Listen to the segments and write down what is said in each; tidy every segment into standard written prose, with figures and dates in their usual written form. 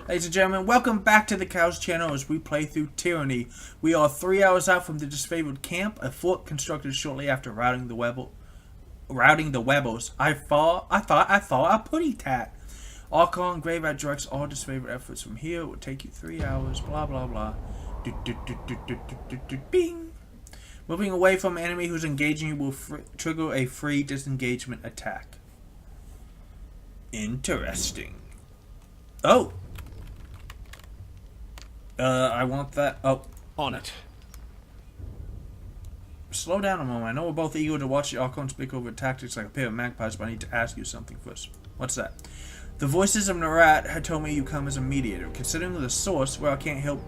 Ladies and gentlemen, welcome back to the Cows channel as we play through Tyranny. We are 3 hours out from the disfavored camp, a fort constructed shortly after routing the Webbles. I thought a putty tat. Archon Graveyard directs all disfavored efforts from here. It would take you 3 hours, blah blah blah. Bing! Moving away from an enemy who's engaging you will trigger a free disengagement attack. Interesting. Oh! I want that. Oh. On it. Slow down a moment. I know we're both eager to watch the Archon speak over tactics like a pair of magpies, but I need to ask you something first. What's that? The voices of Narat had told me you come as a mediator. Considering the source, well, I can't help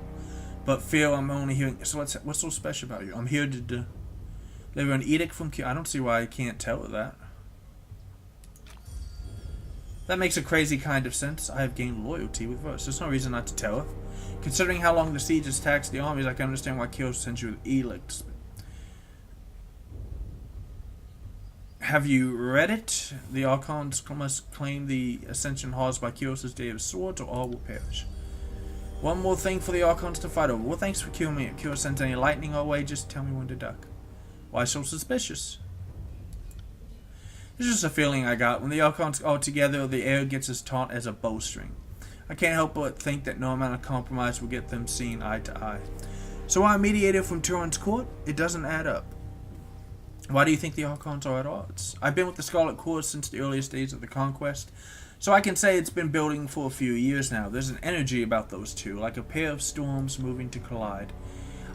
but feel I'm only hearing. So what's so special about you? I'm here to deliver an edict from Q. I don't see why I can't tell her that. That makes a crazy kind of sense. I have gained loyalty with Verse. There's no reason not to tell her. Considering how long the siege has taxed the armies, I can understand why Kios sends you the edicts. Have you read it? The Archons must claim the ascension halls by Kios' Day of Swords, or all will perish. One more thing for the Archons to fight over. Well, thanks for killing me. If Kios sends any lightning our way, just tell me when to duck. Why so suspicious? It's just a feeling I got. When the Archons are together, the air gets as taut as a bowstring. I can't help but think that no amount of compromise will get them seen eye to eye. So I'm a mediator from Turin's court? It doesn't add up. Why do you think the Archons are at odds? I've been with the Scarlet Court since the earliest days of the conquest, so I can say it's been building for a few years now. There's an energy about those two, like a pair of storms moving to collide.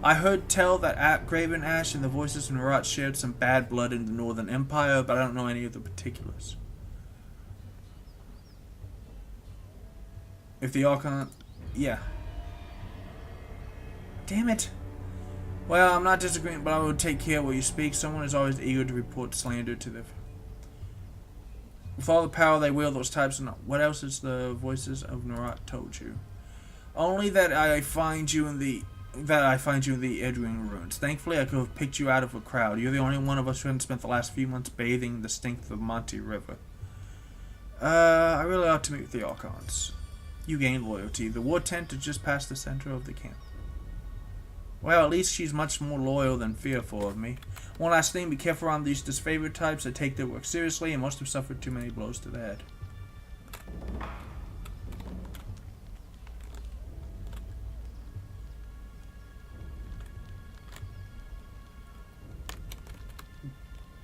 I heard tell that Graven Ash and the Voices of Narat shared some bad blood in the Northern Empire, but I don't know any of the particulars. If the Archon... Yeah. Damn it. Well, I'm not disagreeing, but I will take care what you speak. Someone is always eager to report slander to them. With all the power they wield, those types are not... What else has the Voices of Narat told you? Only that I find you in the Edwin ruins. Thankfully, I could have picked you out of a crowd. You're the only one of us who hasn't spent the last few months bathing in the stink of the Monty River. I really ought to meet with the Archons. You gained loyalty. The war tent is just past the center of the camp. Well, at least she's much more loyal than fearful of me. One last thing, be careful around these disfavored types. They take their work seriously and must have suffered too many blows to the head.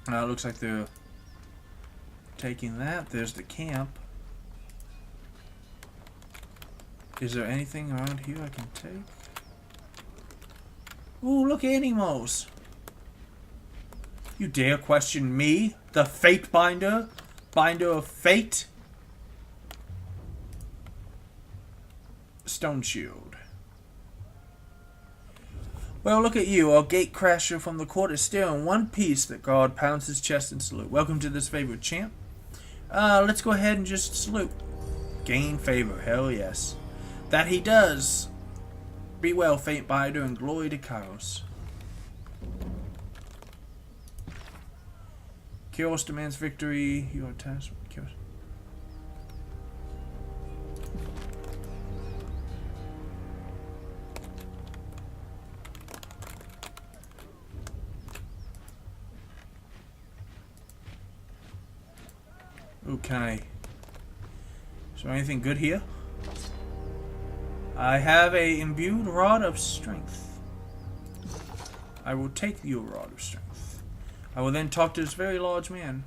Looks like they're taking that. There's the camp. Is there anything around here I can take? Ooh, look, animals! You dare question me, the Fate Binder? Binder of Fate? Stone Shield. Well, look at you, our gatecrasher from the court is still in one piece. That guard pounds his chest in salute. Welcome to this favorite champ. Let's go ahead and just salute. Gain favor, hell yes. That he does. Be well, Fate Binder, and glory to Kairos. Kairos demands victory. You are tasked with Kairos. Okay. Is there anything good here? I have a imbued rod of strength. I will take your rod of strength. I will then talk to this very large man.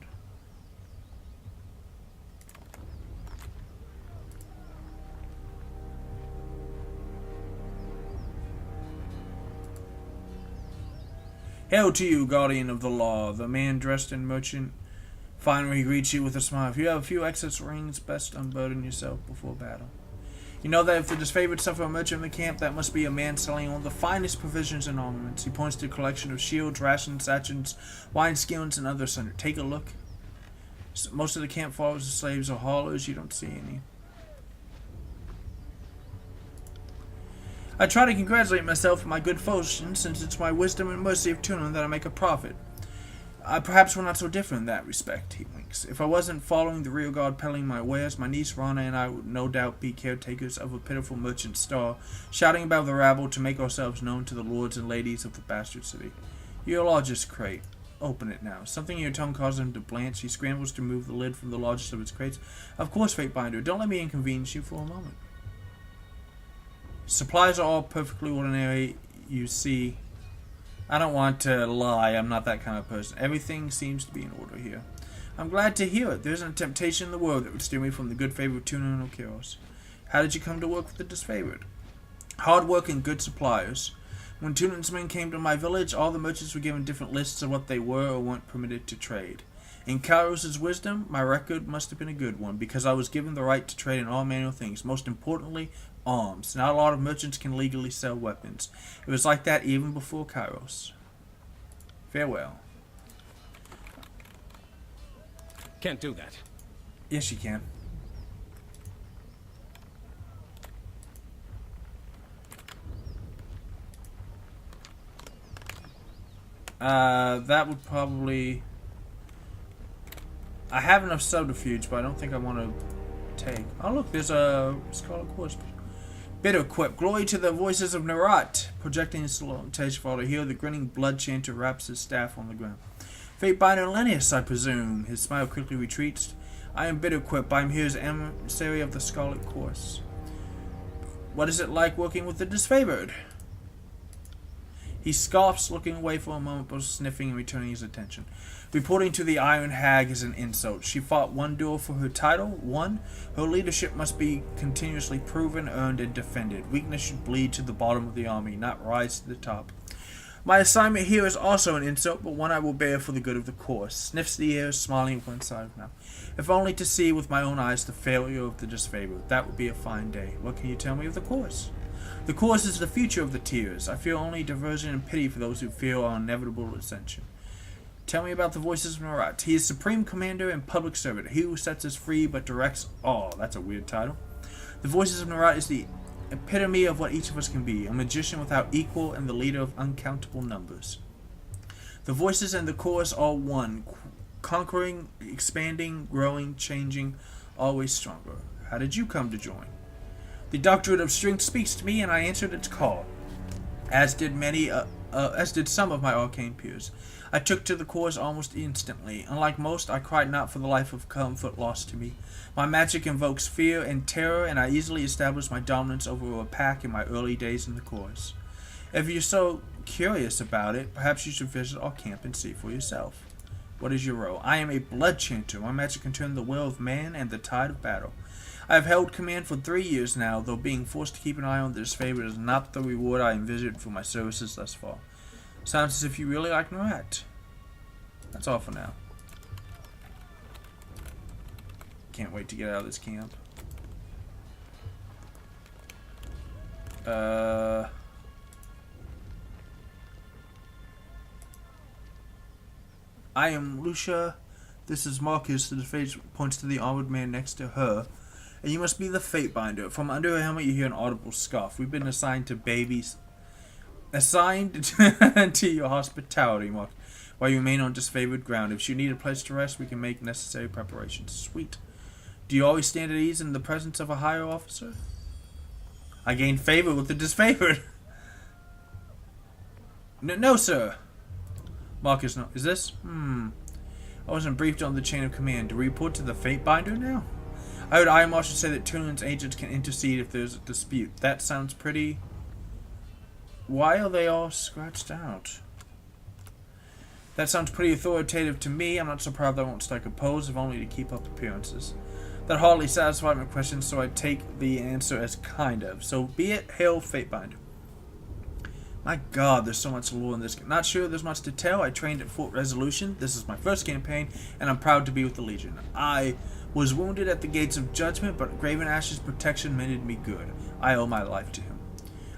Hail to you, guardian of the law. The man dressed in merchant finery greets you with a smile. If you have a few excess rings, best unburden yourself before battle. You know that if the disfavored suffer a merchant in the camp, that must be a man selling one of the finest provisions and armaments. He points to a collection of shields, rations, satchels, wine skins, and other sundry. Take a look. Most of the camp followers are slaves or haulers. You don't see any. I try to congratulate myself for my good fortune, since it's my wisdom and mercy of Turin that I make a profit. Perhaps we're not so different in that respect, he winks. If I wasn't following the rear guard peddling my wares, my niece Rana and I would no doubt be caretakers of a pitiful merchant star, shouting about the rabble to make ourselves known to the lords and ladies of the bastard city. Your largest crate. Open it now. Something in your tone causes him to blanch. He scrambles to remove the lid from the largest of his crates. Of course, Fatebinder. Don't let me inconvenience you for a moment. Supplies are all perfectly ordinary, you see. I don't want to lie, I'm not that kind of person. Everything seems to be in order here. I'm glad to hear it. There isn't a temptation in the world that would steer me from the good favor of Tuna and Okiros. How did you come to work with the disfavored? Hard work and good suppliers. When Tunan's men came to my village, all the merchants were given different lists of what they were or weren't permitted to trade. In Kairos' wisdom, my record must have been a good one, because I was given the right to trade in all manner of things, most importantly, arms. Not a lot of merchants can legally sell weapons. It was like that even before Kairos. Farewell. Can't do that. Yes, you can. That would probably... I have enough subterfuge, but I don't think I want to take... Oh, look, there's a Scarlet Quartz. Bitter quip. Glory to the voices of Narat. Projecting his salutation for all to hear, the grinning blood chanter wraps his staff on the ground. Fatebinder Lennius, I presume. His smile quickly retreats. I am Bitter Quip. I am here as emissary of the Scarlet Quartz. What is it like working with the disfavored? He scoffs, looking away for a moment, but sniffing and returning his attention. Reporting to the Iron Hag is an insult. She fought one duel for her title. One, her leadership must be continuously proven, earned, and defended. Weakness should bleed to the bottom of the army, not rise to the top. My assignment here is also an insult, but one I will bear for the good of the course. Sniffs the air, smiling at one side of now. If only to see with my own eyes the failure of the disfavored. That would be a fine day. What can you tell me of the course? The course is the future of the tiers. I feel only diversion and pity for those who feel our inevitable ascension. Tell me about the voices of Narat. He is supreme commander and public servant. He who sets us free but directs all. That's a weird title. The voices of Narat is the epitome of what each of us can be. A magician without equal and the leader of uncountable numbers. The voices and the chorus are one. Conquering, expanding, growing, changing, always stronger. How did you come to join? The doctorate of strength speaks to me, and I answered its call, as did some of my arcane peers. I took to the course almost instantly. Unlike most, I cried not for the life of comfort lost to me. My magic invokes fear and terror, and I easily established my dominance over a pack in my early days in the course. If you're so curious about it, perhaps you should visit our camp and see for yourself. What is your role? I am a blood chanter. My magic can turn the will of man and the tide of battle. I have held command for 3 years now, though being forced to keep an eye on this favor is not the reward I envisioned for my services thus far. Sounds as if you really like Narat. That's all for now. Can't wait to get out of this camp. I am Lucia. This is Marcus. The face points to the armored man next to her. And you must be the Fatebinder. From under her helmet you hear an audible scoff. We've been assigned to babies. Assigned to your hospitality, Mark, while you remain on disfavored ground. If you need a place to rest, we can make necessary preparations. Sweet. Do you always stand at ease in the presence of a higher officer? I gain favor with the disfavored. No, sir. Marcus, no. Is this? I wasn't briefed on the chain of command. Do we report to the Fatebinder now? I heard Iron Marshal say that Tunan's agents can intercede if there's a dispute. That sounds pretty... Why are they all scratched out? That sounds pretty authoritative to me. I'm not so proud that I won't strike a pose, if only to keep up appearances. That hardly satisfied my question, so I take the answer as kind of. So be it, hail Fatebinder. My god, there's so much lore in this. Not sure there's much to tell. I trained at Fort Resolution. This is my first campaign, and I'm proud to be with the Legion. I was wounded at the gates of judgment, but Graven Ash's protection mended me good. I owe my life to him.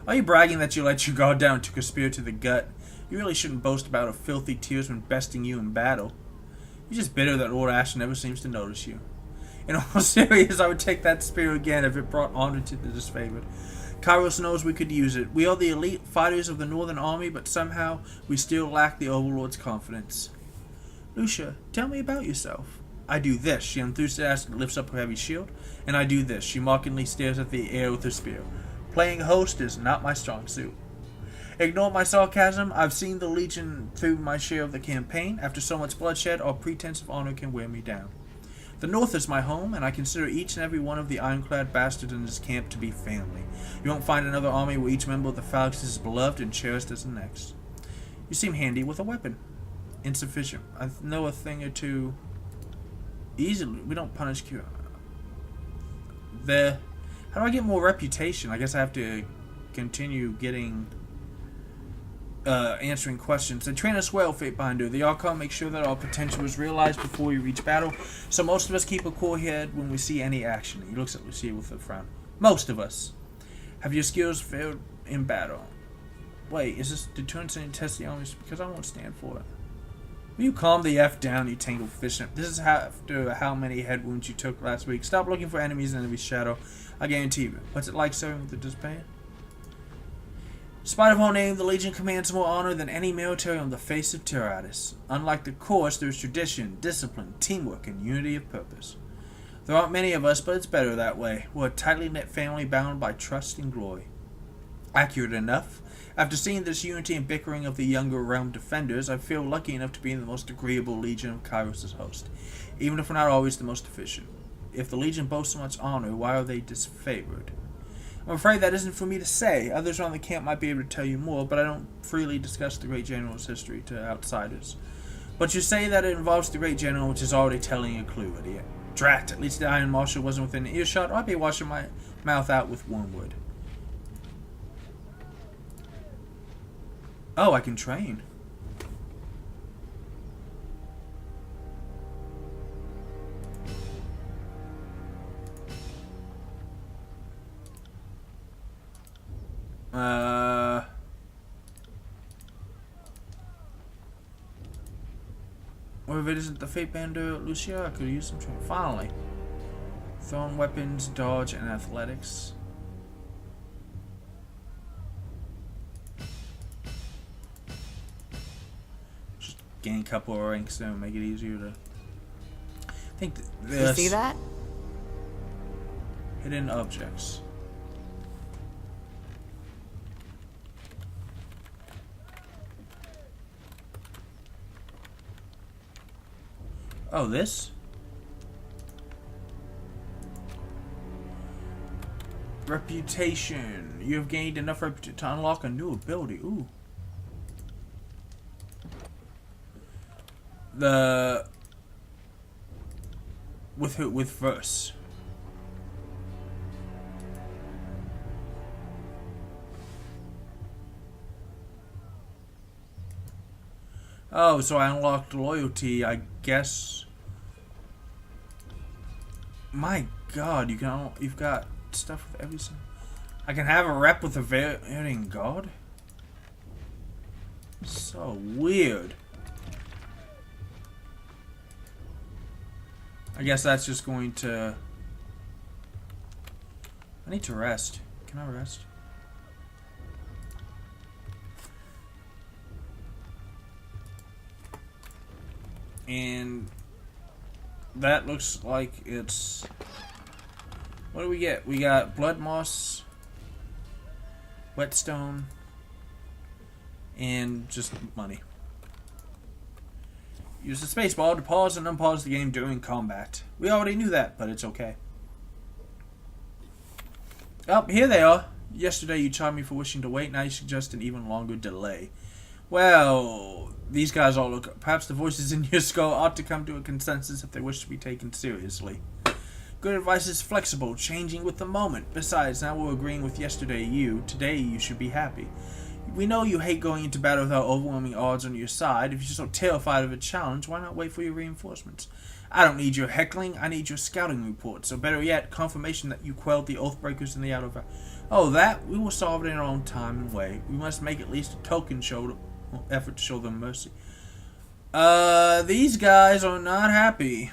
Are you bragging that you let your guard down and took a spear to the gut? You really shouldn't boast about a filthy tearsman besting you in battle. You're just bitter that Lord Ash never seems to notice you. In all seriousness, I would take that spear again if it brought honor to the disfavored. Kairos knows we could use it. We are the elite fighters of the Northern Army, but somehow we still lack the Overlord's confidence. Lucia, tell me about yourself. I do this. She enthusiastically lifts up her heavy shield. And I do this. She mockingly stares at the air with her spear. Playing host is not my strong suit. Ignore my sarcasm. I've seen the Legion through my share of the campaign. After so much bloodshed, all pretense of honor can wear me down. The North is my home, and I consider each and every one of the ironclad bastards in this camp to be family. You won't find another army where each member of the Phalanx is beloved and cherished as the next. You seem handy with a weapon. Insufficient. I know a thing or two. Easily. We don't punish Q. How do I get more reputation? I guess I have to continue getting... answering questions. They train us well, Fatebinder. The Archon makes sure that our potential is realized before we reach battle, so most of us keep a cool head when we see any action. He looks at Lucia with a frown. Most of us. Have your skills failed in battle? Wait, is this deterrence and test the armies? Because I won't stand for it. Will you calm the F down, you tangled fishnet? This is after how many head wounds you took last week. Stop looking for enemies in every shadow. I guarantee you. What's it like serving with the despair? Despite of our name, the Legion commands more honor than any military on the face of Tyranny. Unlike the Course, there is tradition, discipline, teamwork, and unity of purpose. There aren't many of us, but it's better that way. We're a tightly knit family bound by trust and glory. Accurate enough. After seeing this unity and bickering of the younger realm defenders, I feel lucky enough to be in the most agreeable Legion of Kairos' host, even if we're not always the most efficient. If the Legion boasts so much honor, why are they disfavored? I'm afraid that isn't for me to say. Others around the camp might be able to tell you more, but I don't freely discuss the Great General's history to outsiders. But you say that it involves the Great General, which is already telling a clue, idiot. Drat, at least the Iron Marshal wasn't within earshot, or I'd be washing my mouth out with wormwood. Oh, I can train. Or if it isn't the Fatebinder Lucia, I could use some training. Finally. Thrown weapons, dodge, and athletics. Just gain a couple of ranks there and make it easier to... I think this... You see that? Hidden objects. Oh, this? Reputation. You have gained enough reputation to unlock a new ability. Ooh. With verse. Oh, so I unlocked loyalty, I guess. My God, you've got stuff with every single... I can have a rep with a varying god? So weird. I guess that's just going to... I need to rest. Can I rest? And that looks like it's... What do we get? We got blood moss, whetstone, and just money. Use the spacebar to pause and unpause the game during combat. We already knew that, but it's okay. Oh, here they are. Yesterday you charged me for wishing to wait, now you suggest an even longer delay. Well, these guys all look... Perhaps the voices in your skull ought to come to a consensus if they wish to be taken seriously. Good advice is flexible, changing with the moment. Besides, now we're agreeing with yesterday today you should be happy. We know you hate going into battle without overwhelming odds on your side. If you're so terrified of a challenge, why not wait for your reinforcements? I don't need your heckling, I need your scouting report. So better yet, confirmation that you quelled the Oathbreakers in the Outer Valley. Oh, that? We will solve it in our own time and way. We must make at least a token effort to show them mercy. These guys are not happy.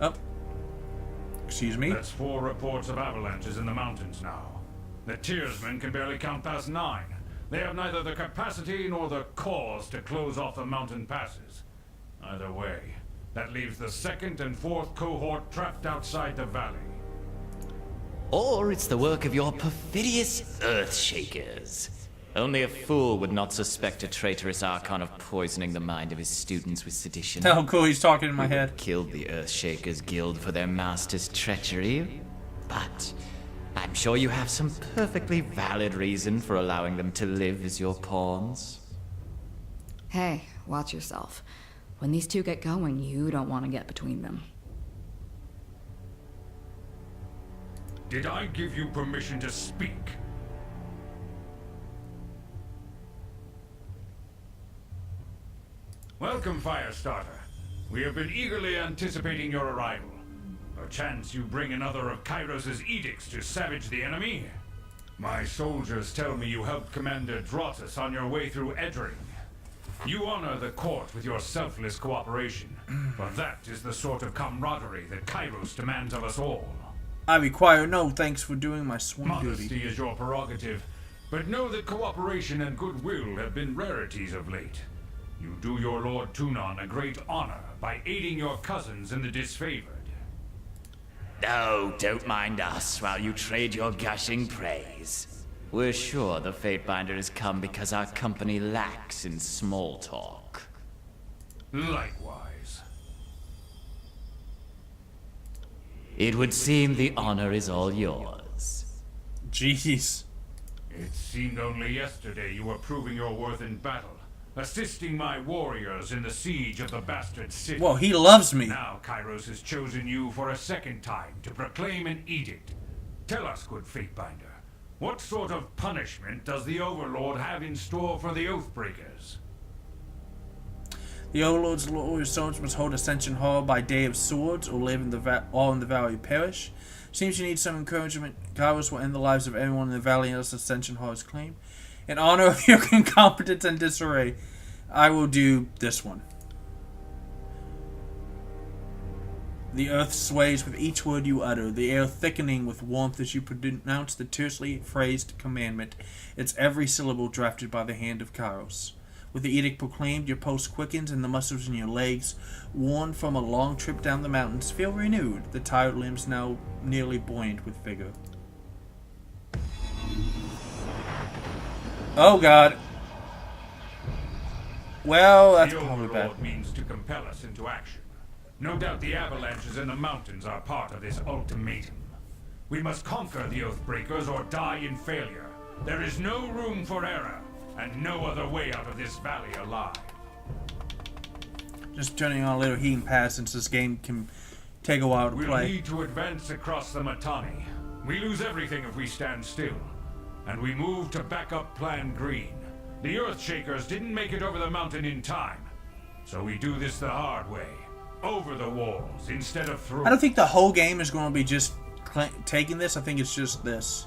Oh. Excuse me? There's 4 reports of avalanches in the mountains now. The Tearsmen can barely count past 9. They have neither the capacity nor the cause to close off the mountain passes. Either way, that leaves the 2nd and 4th cohort trapped outside the valley. Or it's the work of your perfidious Earthshakers. Only a fool would not suspect a traitorous Archon of poisoning the mind of his students with sedition. Oh, cool, he's talking in my head. Killed the Earthshakers Guild for their master's treachery. But I'm sure you have some perfectly valid reason for allowing them to live as your pawns. Hey, watch yourself. When these two get going, you don't want to get between them. Did I give you permission to speak? Welcome, Firestarter. We have been eagerly anticipating your arrival. Perchance you bring another of Kairos' edicts to savage the enemy? My soldiers tell me you helped Commander Drotus on your way through Edring. You honor the court with your selfless cooperation, but that is the sort of camaraderie that Kairos demands of us all. I require no thanks for doing my sworn Modesty duty. is your prerogative, but know that cooperation and goodwill have been rarities of late. You do your Lord Tunon a great honor by aiding your cousins in the disfavored. No, don't mind us while you trade your gushing praise. We're sure the Fatebinder has come because our company lacks in small talk. Likewise. It would seem the honor is all yours. Jeez. It seemed only yesterday you were proving your worth in battle, assisting my warriors in the siege of the bastard city. Well, he loves me. Now Kairos has chosen you for a 2nd time to proclaim an edict. Tell us, good Fatebinder, what sort of punishment does the Overlord have in store for the Oathbreakers? The Overlord's loyal souls must hold Ascension Hall by day of swords, or live in the all in the valley perish. Seems you need some encouragement. Kairos will end the lives of everyone in the valley unless Ascension Hall is claimed. In honor of your incompetence and disarray, I will do this one. The earth sways with each word you utter, the air thickening with warmth as you pronounce the tersely phrased commandment, its every syllable drafted by the hand of Kairos. With the edict proclaimed, your pulse quickens and the muscles in your legs, worn from a long trip down the mountains, feel renewed, the tired limbs now nearly buoyant with vigor. Oh god. Well, that's the probably bad. Overlord means to compel us into action. No doubt the avalanches in the mountains are part of this ultimatum. We must conquer the Oathbreakers or die in failure. There is no room for error, and no other way out of this valley alive. Just turning on a little heating pad since this game can take a while to We'll play. need to advance across the Mittani. We lose everything if we stand still. And we move to backup Plan Green. The Earthshakers didn't make it over the mountain in time. So we do this the hard way. Over the walls, instead of through. I don't think the whole game is going to be just taking this. I think it's just this.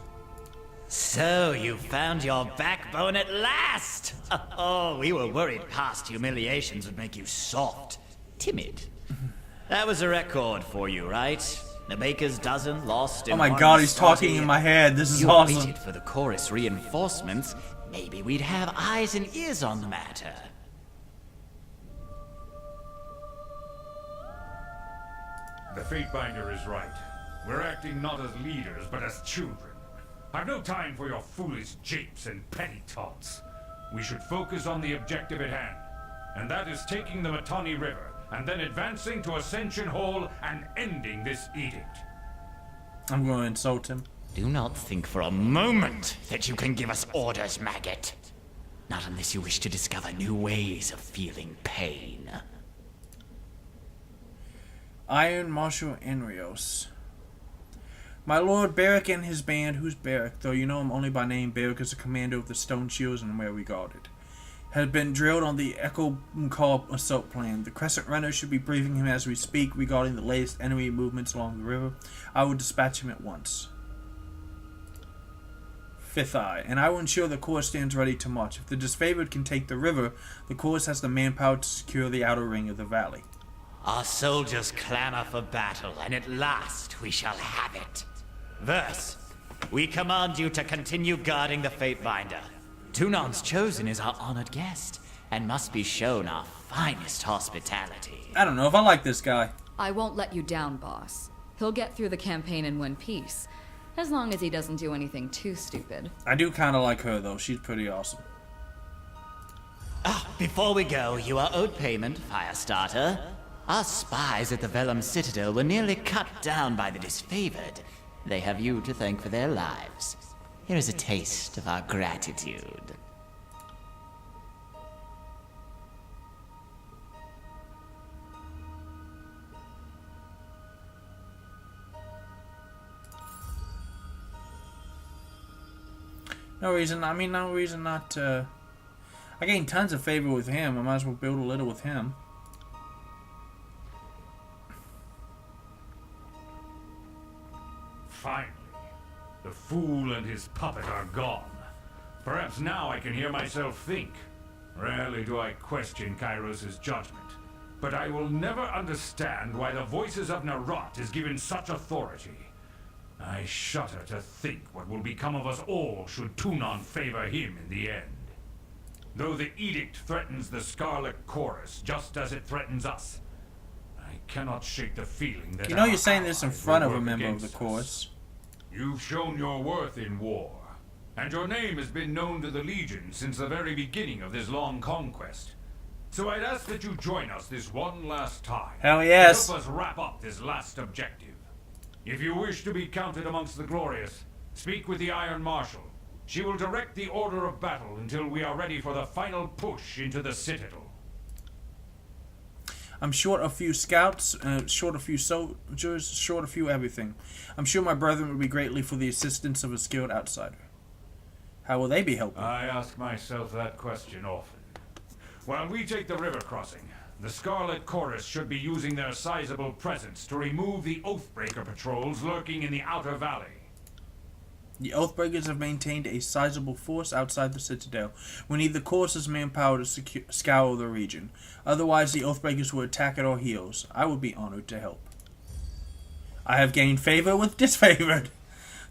So you found your backbone at last! Oh, we were worried past humiliations would make you soft, timid. That was a record for you, right? The baker's dozen lost in Oh my one god, he's talking sortie. in my head. This is You awesome. waited for the chorus reinforcements. Maybe we'd have eyes and ears on the matter. The Fatebinder is right. We're acting not as leaders, but as children. I've no time for your foolish japes and petty taunts. We should focus on the objective at hand, and that is taking the Mittani River, and then advancing to Ascension Hall and ending this edict. I'm going to insult him. Do not think for a moment that you can give us orders, maggot. Not unless you wish to discover new ways of feeling pain. Iron Marshal Enrios. My lord Barrack and his band, who's Barrack, though you know him only by name, Barrack is the commander of the Stone Shields and where we guarded, had been drilled on the Echo Call assault plan. The Crescent Runner should be briefing him as we speak regarding the latest enemy movements along the river. I will dispatch him at once. Fifth Eye, and I will ensure the Corps stands ready to march. If the disfavored can take the river, the Corps has the manpower to secure the outer ring of the valley. Our soldiers clamor for battle, and at last we shall have it. Verse, we command you to continue guarding the Fatebinder. Tunon's Chosen is our honored guest, and must be shown our finest hospitality. I don't know if I like this guy. I won't let you down, boss. He'll get through the campaign in one piece, as long as he doesn't do anything too stupid. I do kind of like her, though. She's pretty awesome. Before we go, you are owed payment, Firestarter. Our spies at the Vellum Citadel were nearly cut down by the disfavored. They have you to thank for their lives. Here is a taste of our gratitude. No reason not to... I gained tons of favor with him. I might as well build a little with him. Finally, the fool and his puppet are gone. Perhaps now I can hear myself think. Rarely do I question Kairos' judgment, but I will never understand why the voices of Narot is given such authority. I shudder to think what will become of us all should Tunon favor him in the end. Though the edict threatens the Scarlet Chorus just as it threatens us, I cannot shake the feeling that You know our you're saying this in allies front will of a work member of against the us. chorus. You've shown your worth in war, and your name has been known to the Legion since the very beginning of this long conquest. So I'd ask that you join us this one last time. Hell yes. To help us wrap up this last objective. If you wish to be counted amongst the glorious, speak with the Iron Marshal. She will direct the order of battle until we are ready for the final push into the Citadel. I'm short a few scouts, short a few soldiers, short a few everything. I'm sure my brethren would be greatly for the assistance of a skilled outsider. How will they be helping? I ask myself that question often. While we take the river crossing, the Scarlet Chorus should be using their sizable presence to remove the Oathbreaker patrols lurking in the Outer Valley. The Oathbreakers have maintained a sizable force outside the Citadel. We need the Chorus's manpower to scour the region. Otherwise, the Oathbreakers will attack at our heels. I would be honored to help. I have gained favor with disfavored.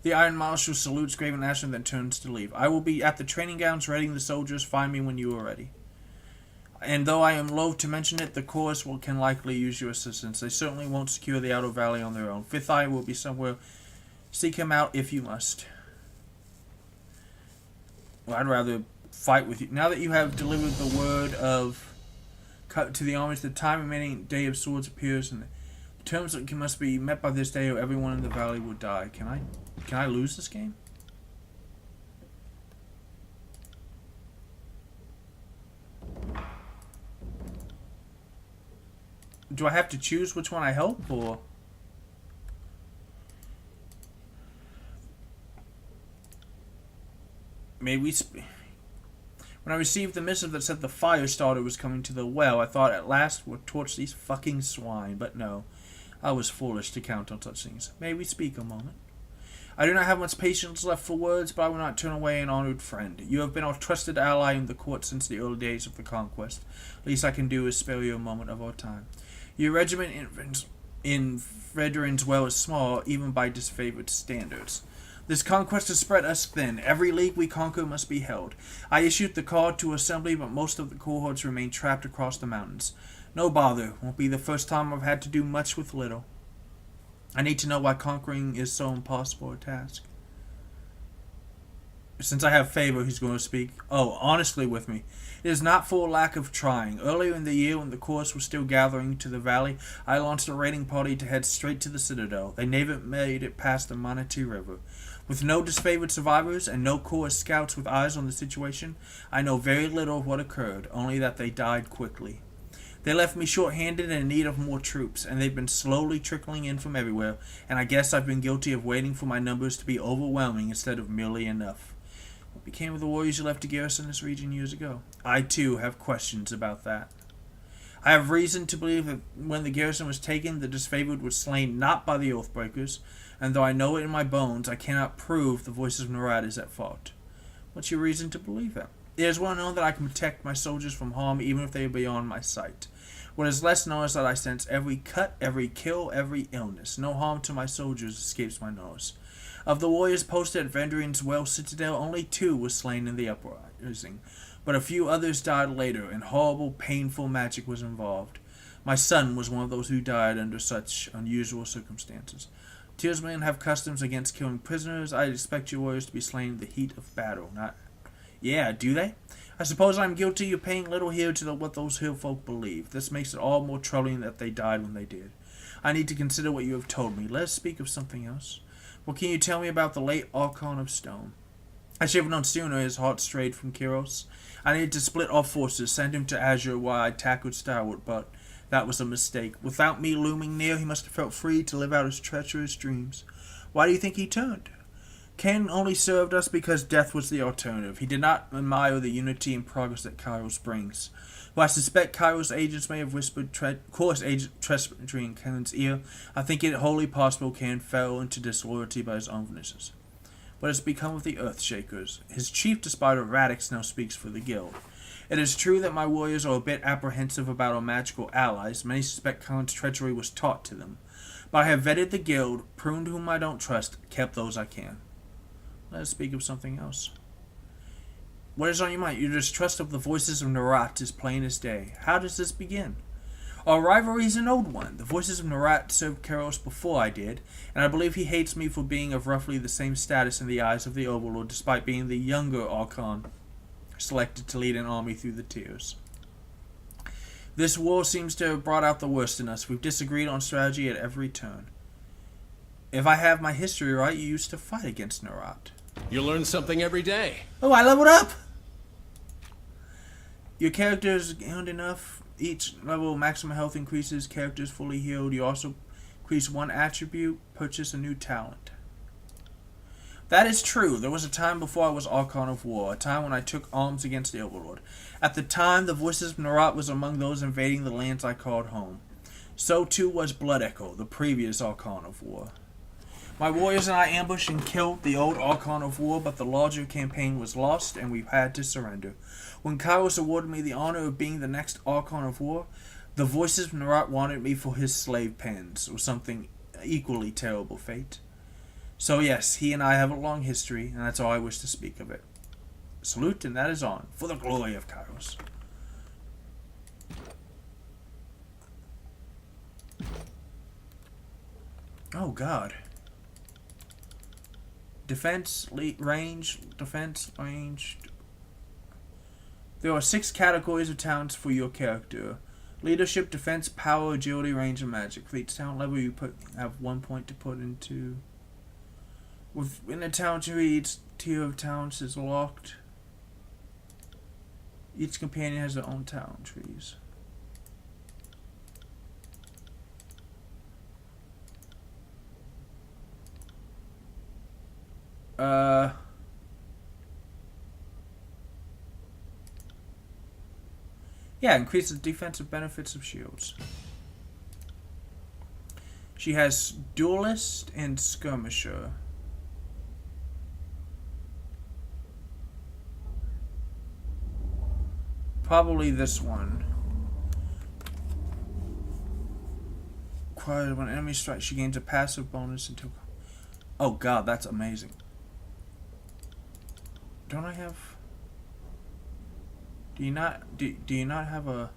The Iron Marshal salutes Graven Ash and then turns to leave. I will be at the training grounds readying the soldiers. Find me when you are ready. And though I am loath to mention it, the Chorus can likely use your assistance. They certainly won't secure the Outer Valley on their own. Fifth Eye will be somewhere. Seek him out if you must. Well, I'd rather fight with you. Now that you have delivered the word of cut to the armies, the time remaining Day of Swords appears, and the terms that must be met by this day, or everyone in the valley will die. Can I lose this game? Do I have to choose which one I help, or? When I received the missive that said the fire starter was coming to the well, I thought at last we'll torch these fucking swine, but no. I was foolish to count on such things. May we speak a moment? I do not have much patience left for words, but I will not turn away an honored friend. You have been our trusted ally in the court since the early days of the conquest. Least I can do is spare you a moment of our time. Your regiment in veterans well is small, even by disfavored standards. This conquest has spread us thin. Every league we conquer must be held. I issued the call to assembly, but most of the cohorts remain trapped across the mountains. No bother. Won't be the first time I've had to do much with little. I need to know why conquering is so impossible a task. Since I have favor, he's going to speak. Oh, honestly with me. It is not for lack of trying. Earlier in the year, when the chorus was still gathering to the valley, I launched a raiding party to head straight to the Citadel. They never made it past the Manatee River. With no disfavored survivors and no chorus scouts with eyes on the situation, I know very little of what occurred, only that they died quickly. They left me short-handed and in need of more troops, and they've been slowly trickling in from everywhere, and I guess I've been guilty of waiting for my numbers to be overwhelming instead of merely enough. What became of the warriors you left to garrison this region years ago? I, too, have questions about that. I have reason to believe that when the garrison was taken, the disfavored were slain not by the Oathbreakers, and though I know it in my bones, I cannot prove the voice of Narad is at fault. What's your reason to believe that? It is well known that I can protect my soldiers from harm even if they are beyond my sight. What is less known is that I sense every cut, every kill, every illness. No harm to my soldiers escapes my nose. Of the warriors posted at Vendrian's Well Citadel, only 2 were slain in the uprising, but a few others died later, and horrible, painful magic was involved. My son was one of those who died under such unusual circumstances. Tearsmen have customs against killing prisoners. I expect your warriors to be slain in the heat of battle. Not, yeah, do they? I suppose I'm guilty of paying little heed to what those hill folk believe. This makes it all more troubling that they died when they did. I need to consider what you have told me. Let us speak of something else. What can you tell me about the late Archon of Stone? I should have known sooner his heart strayed from Kyros. I needed to split our forces, send him to Azure while I tackled Starwood, but that was a mistake. Without me looming near, he must have felt free to live out his treacherous dreams. Why do you think he turned? Cain only served us because death was the alternative. He did not admire the unity and progress that Kairos brings. While I suspect Kairos agents may have whispered course agent treachery in Cain's ear, I think it wholly possible Cain fell into disloyalty by his own witnesses. What has become of the Earthshakers? His chief, despite Radix, now speaks for the guild. It is true that my warriors are a bit apprehensive about our magical allies. Many suspect Cain's treachery was taught to them. But I have vetted the guild, pruned whom I don't trust, kept those I can. Let us speak of something else. What is on your mind? Your distrust of the voices of Narat is plain as day. How does this begin? Our rivalry is an old one. The voices of Narat served Kyros before I did, and I believe he hates me for being of roughly the same status in the eyes of the Overlord, despite being the younger Archon selected to lead an army through the Tears. This war seems to have brought out the worst in us. We've disagreed on strategy at every turn. If I have my history right, you used to fight against Narat. You learn something every day. Oh, I leveled up! Your character is gained enough. Each level maximum health increases. Character is fully healed. You also increase 1 attribute. Purchase a new talent. That is true. There was a time before I was Archon of War. A time when I took arms against the Overlord. At the time, the voices of Narat was among those invading the lands I called home. So too was Blood Echo, the previous Archon of War. My warriors and I ambushed and killed the old Archon of War, but the larger campaign was lost, and we had to surrender. When Kairos awarded me the honor of being the next Archon of War, the voices of Narat wanted me for his slave pens, or something equally terrible fate. So yes, he and I have a long history, and that's all I wish to speak of it. Salute, and that is on, for the glory of Kairos. Oh God. Defense, range, defense, range. There are 6 categories of talents for your character. Leadership, defense, power, agility, range, and magic. For each talent level, you have 1 point to put into. Within the talent tree, each tier of talents is locked. Each companion has their own talent trees. Yeah, increases defensive benefits of shields. She has Duelist and Skirmisher. Probably this one. When an enemy strikes, she gains a passive bonus until... Oh God, that's amazing. Don't I have... Do you not have a...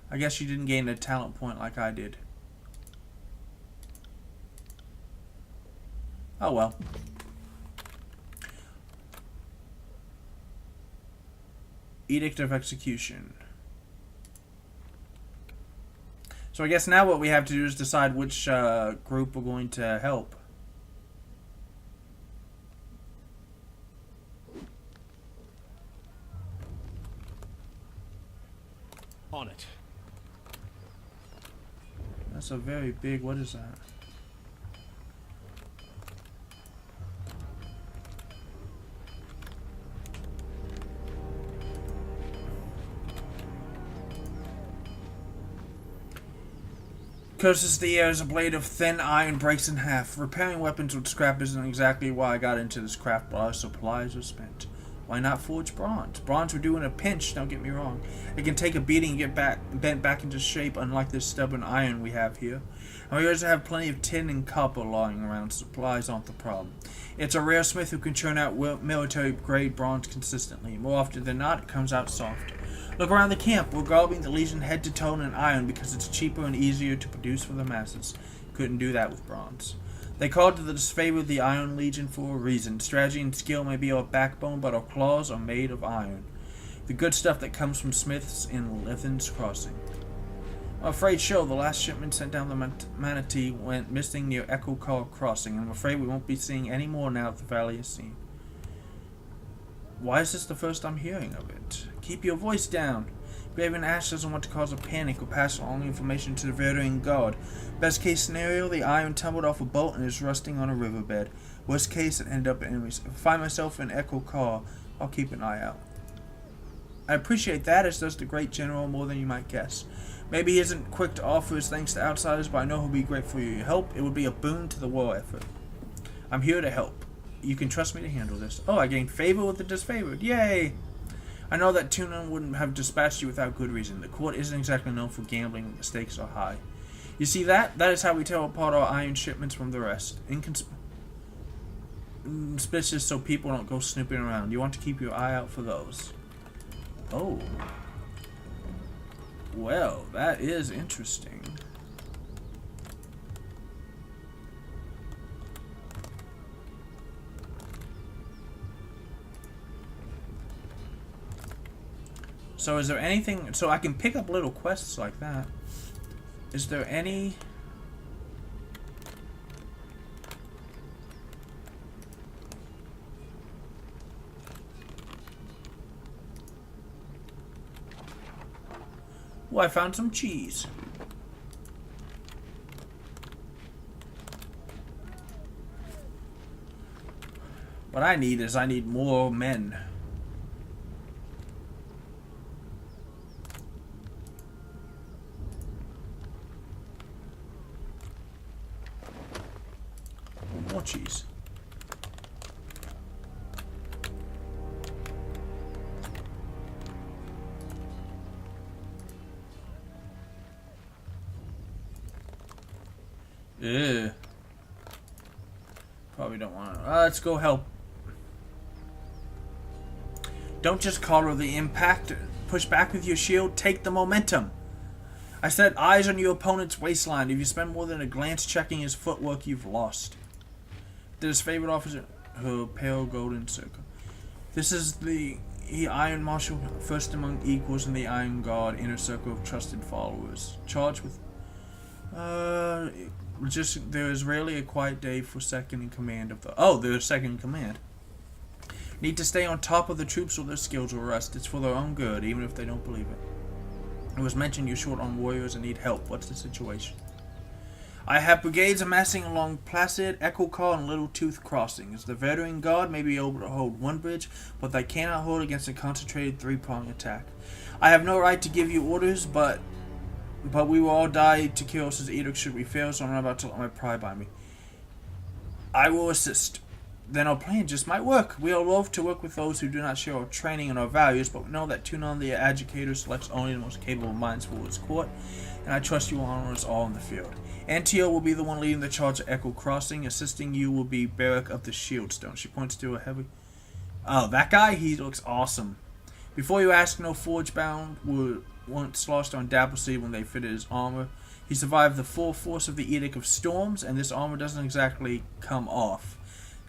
I guess you didn't gain a talent point like I did. Oh well. Edict of Execution. So I guess now what we have to do is decide which group we're going to help. On it. That's a very big... What is that? Curses the air as a blade of thin iron breaks in half. Repairing weapons with scrap isn't exactly why I got into this craft, but our supplies are spent. Why not forge bronze? Bronze would do in a pinch, don't get me wrong. It can take a beating and get bent back into shape, unlike this stubborn iron we have here. And we also have plenty of tin and copper lying around. Supplies aren't the problem. It's a rare smith who can churn out military-grade bronze consistently. More often than not, it comes out soft. Look around the camp. We're garbing the Legion head to toe in iron because it's cheaper and easier to produce for the masses. Couldn't do that with bronze. They called to the disfavor of the Iron Legion for a reason. Strategy and skill may be our backbone, but our claws are made of iron. The good stuff that comes from smiths in Lithin's Crossing. I'm afraid the last shipment sent down the Manatee went missing near Echo Car Crossing, and I'm afraid we won't be seeing any more now that the valley is seen. Why is this the first I'm hearing of it? Keep your voice down. Graven Ash doesn't want to cause a panic or pass along information to the Verdering Guard. Best case scenario, the iron tumbled off a boat and is rusting on a riverbed. Worst case, it ended up in enemies. If I find myself in Echo Car, I'll keep an eye out. I appreciate that, as does the great general, more than you might guess. Maybe he isn't quick to offer his thanks to outsiders, but I know he'll be grateful for your help. It would be a boon to the war effort. I'm here to help. You can trust me to handle this. Oh, I gained favor with the disfavored. Yay! I know that Tunon wouldn't have dispatched you without good reason. The court isn't exactly known for gambling when the stakes are high. You see that? That is how we tell apart our iron shipments from the rest. Inconspicuous so people don't go snooping around. You want to keep your eye out for those. Oh. Well, that is interesting. So is there anything, so I can pick up little quests like that. Is there any... Oh, I found some cheese. What I need more men. More cheese. Ew. Probably don't want to. Let's go help. Don't just collar the impact. Push back with your shield. Take the momentum. I said eyes on your opponent's waistline. If you spend more than a glance checking his footwork, you've lost. His favorite officer, her pale golden circle. This is the Iron Marshal, first among equals in the Iron Guard, inner circle of trusted followers. Charged with just there is rarely a quiet day for second in command of the they're second in command. Need to stay on top of the troops or their skills will rust. It's for their own good, even if they don't believe it. It was mentioned you're short on warriors and need help. What's the situation? I have brigades amassing along Placid, Echo Car, and Little Tooth crossings. The Veteran Guard may be able to hold one bridge, but they cannot hold against a concentrated three-prong attack. I have no right to give you orders, but we will all die to Kyros's edict should we fail, so I'm not about to let my pride buy me. I will assist. Then our plan just might work. We are loath to work with those who do not share our training and our values, but we know that Tunon the Educator selects only the most capable minds for his court, and I trust you will honor us all in the field. Antio will be the one leading the charge at Echo Crossing. Assisting you will be Barrack of the Shieldstone. She points to a heavy... Oh, that guy? He looks awesome. Before you ask, no Forgebound were once lost on Dapplesea when they fitted his armor. He survived the full force of the Edict of Storms, and this armor doesn't exactly come off.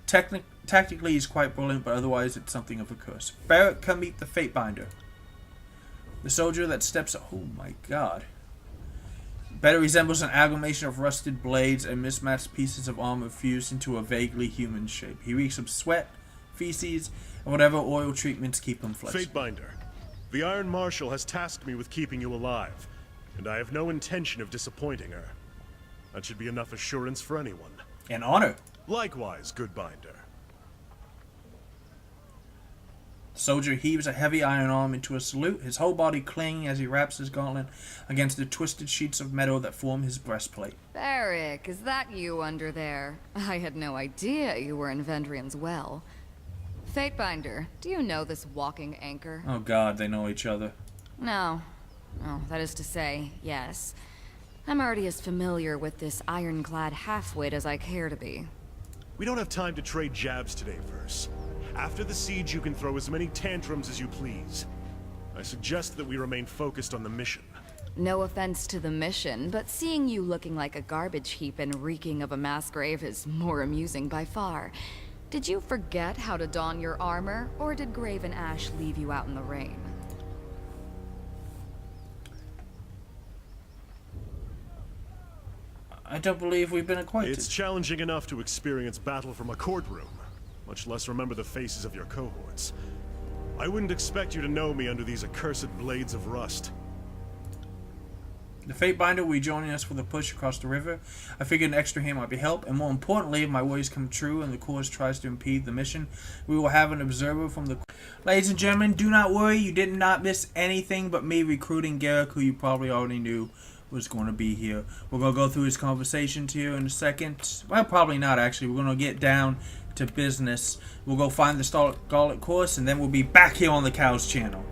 Tactically, he's quite brilliant, but otherwise it's something of a curse. Barrack, come meet the Fatebinder. The soldier that steps... Oh my god. Better resembles an amalgamation of rusted blades and mismatched pieces of armor fused into a vaguely human shape. He reeks of sweat, feces, and whatever oil treatments keep him flexible. Fatebinder, the Iron Marshal has tasked me with keeping you alive, and I have no intention of disappointing her. That should be enough assurance for anyone. An honor. Likewise, good Binder. The soldier heaves a heavy iron arm into a salute, his whole body clinging as he wraps his gauntlet against the twisted sheets of metal that form his breastplate. Barrack, is that you under there? I had no idea you were in Vendrian's well. Fatebinder, do you know this walking anchor? Oh god, they know each other. No. Oh, that is to say, yes. I'm already as familiar with this ironclad halfwit as I care to be. We don't have time to trade jabs today, Verse. After the siege, you can throw as many tantrums as you please. I suggest that we remain focused on the mission. No offense to the mission, but seeing you looking like a garbage heap and reeking of a mass grave is more amusing by far. Did you forget how to don your armor, or did Graven Ash leave you out in the rain? I don't believe we've been acquainted. It's challenging enough to experience battle from a courtroom, much less remember the faces of your cohorts. I wouldn't expect you to know me under these accursed blades of rust. The Fatebinder will be joining us for the push across the river. I figured an extra hand might be help, and more importantly, if my worries come true and the course tries to impede the mission, we will have an observer from the... Ladies and gentlemen, do not worry, you did not miss anything but me recruiting Garrick, who you probably already knew was going to be here. We're going to go through his conversations here in a second. Well, probably not, actually. We're going to get down to business. We'll go find the Scarlet course, and then we'll be back here on the Cows channel.